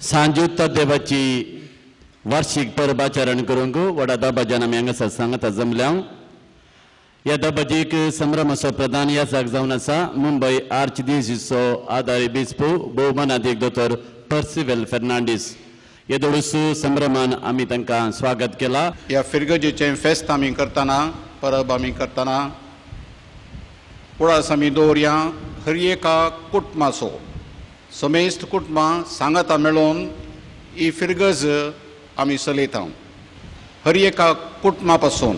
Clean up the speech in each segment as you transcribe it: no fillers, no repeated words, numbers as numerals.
सांजुत्ता देवाची वार्षिक परबाचरण करूंक वडा दाबाजान आमी हांगासर सांगता जमल्या ह्या दाबाजीक संभ्रम असो प्रधान यासाक जावन आसा मुंबई आर्चडिओसीसचो आदारी बिस्पो भौमानाधिक दोतोर पर्सिवेल फेर्नांडीस हे दोळूस संभ्रमान आमी तांकां स्वागत केला. ह्या फिरगजेचें फेस्त आमी करतना परब आमी करतना कुळास आमी दवरया हर एका कुटुंबाचो समेस्त कुटुंबां सांगाता मेळून ही फिरगज आमी चलयता हर एका कुटुंबा पासून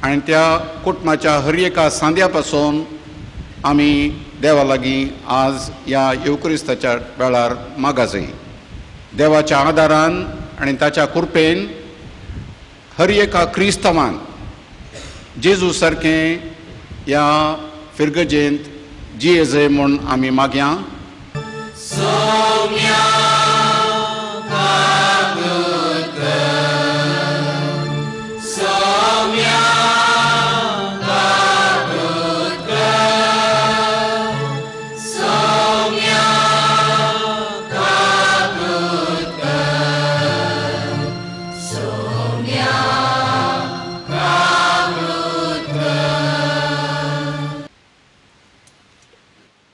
आनी त्या कुटुंबाच्या हर एका सांद्या पासून आमी देवा लागीं आज ह्या येवक्रिस्ताच्या वेळार मागा जाय. देवाच्या आदारान आनी ताच्या कृपेन हर एका क्रिस्तावान जेजू सारकें ह्या फिरगजेंत जिये जाय म्हूण आमी मागया.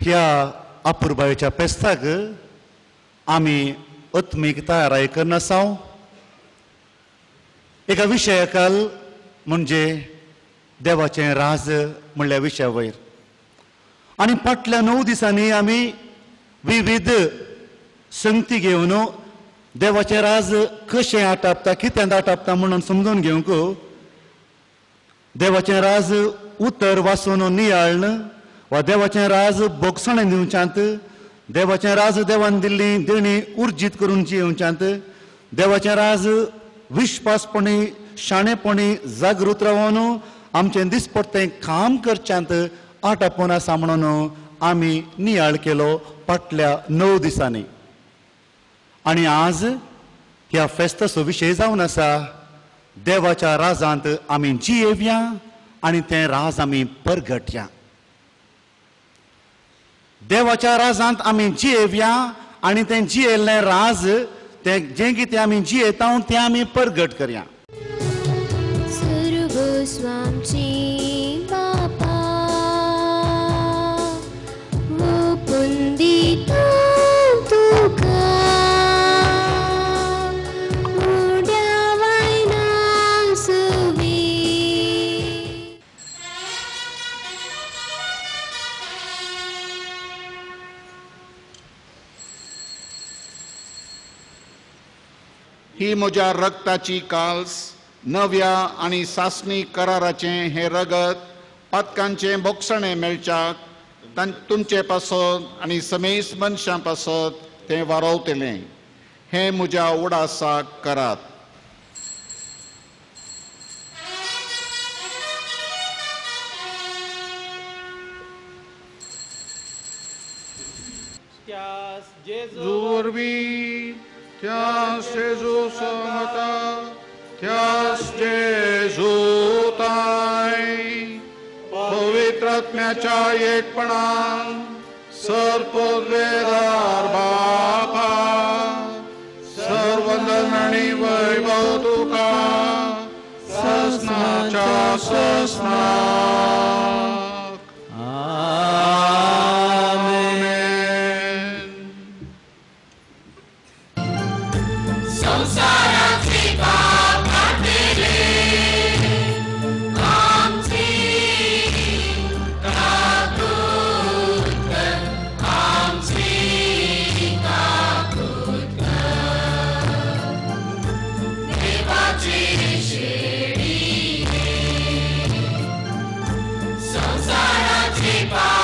ह्या अपुरबायेच्या पेस्ताक आमी आत्मीक तयाराय करन आसा. एका विशयाकाल म्हणजे देवाचें राज म्हणल्या विशया वयर आनी फाटल्या 9 दिसांनी आमी विविध संगती घेवन देवाचें राज कशें आटापता कितें आटापता म्हणून समजून घेवंक देवाचें राज उतर वाचून नियाळन वा देवाचें राज बोगसणें दिवच्यांत देवाचें राज देवान दिल्ली देणी उर्जीत करून जियोवच्यांत देवाचें राज विश्वासपणी शाणेपणी जागृत रावन आमचें दिसपट्टें काम करच्यांत आटापून आसा म्हणून आमी नियाळ केलो फाटल्या 9 दिसांनी. आनी आज ह्या फेस्ताचो विशय जावन आसा देवाच्या राजांत आमी जियेवया आनी तें राज आमी परगटया. देवाच्या राजांत आमी जियेवया आनी तें जियेल्लें राज तें जें कितें आमी जियेता तें आमी परगट करया. ही म्हज्या रक्ताची काल्स नव्या आनी सासणी कराराचें हें रगत पातकांचें बोगसणें मेळच्याक तुमचे पासत आनी समेस्त मनशां पासत तें वारोवतलें. हें म्हज्या उडासाक करात. Tias Jesus amata, tias Jesus tai, पवित्रात्म्याच्या एकपणान सर्वोद्वेदार बापा, सर्ववंदन आणि वैभव तुका, ससनाच्या ससना. Bye.